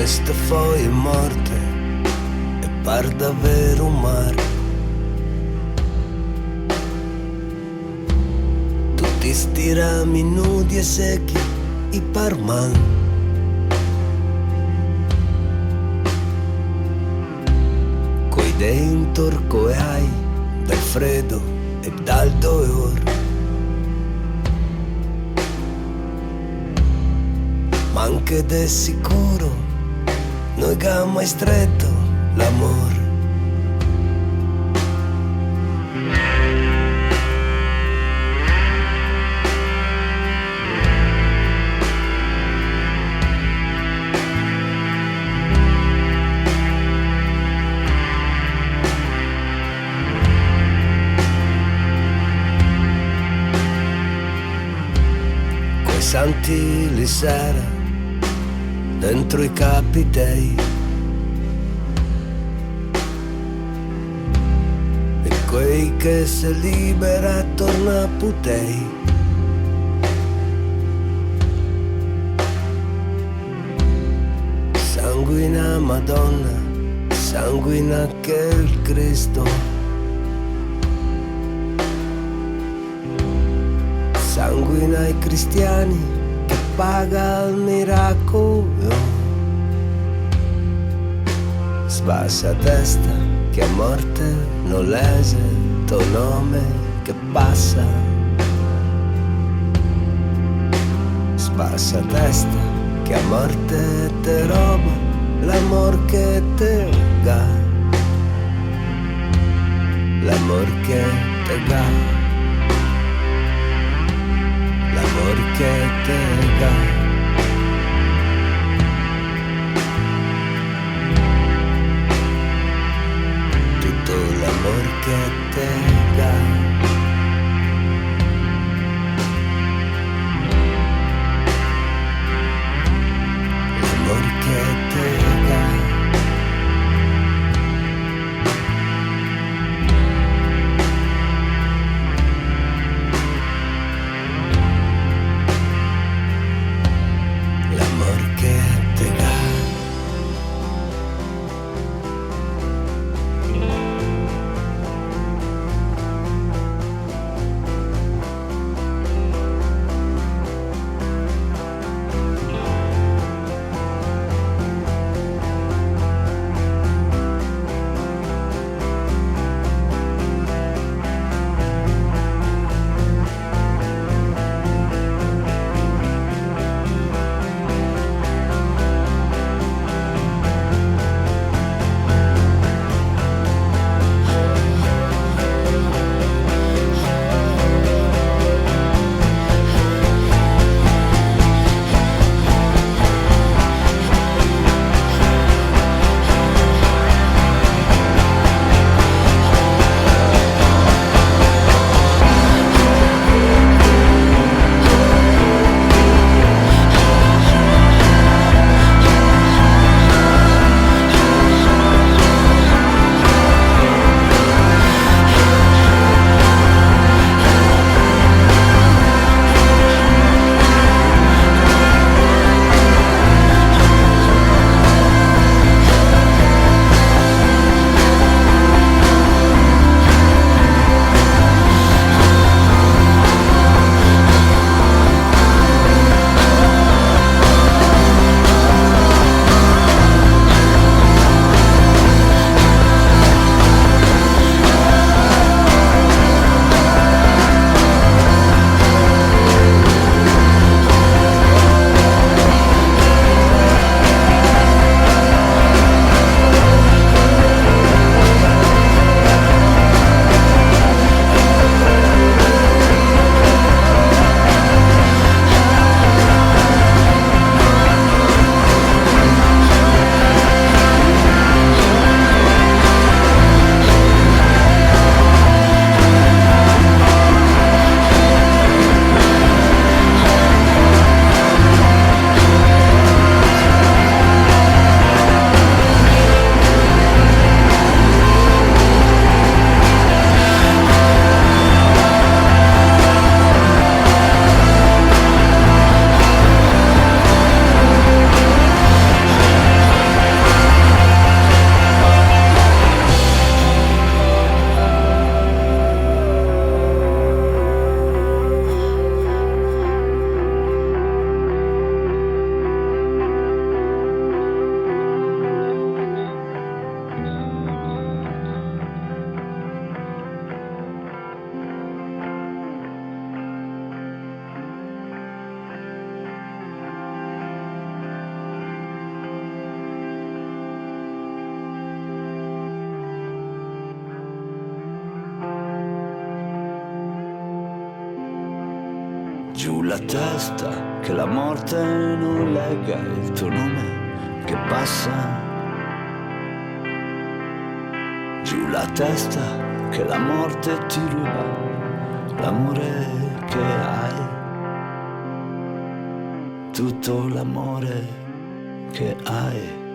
queste foglie morte e par davvero un mare. Tutti sti rami nudi e secchi, i parman. Coi dentro e hai dal freddo e dal dolore. Ma anche de sicuro noi che mai stretto l'amore. Quei santi li sera dentro i capitei e quei che se libera torna a putei. Sanguina Madonna, sanguina che il Cristo, sanguina i cristiani che paga il miracolo. Sbassa testa che a morte non lese tuo nome che passa. Sbassa testa che a morte te roba l'amor che te ga, l'amor che te ga, l'amor che te ga. Tutto l'amor che te ga. L'amor che te ga. L'amor che te ga. Giù la testa, che la morte non legga il tuo nome che passa. Giù la testa, che la morte ti ruba l'amore che hai. Tutto l'amore che hai.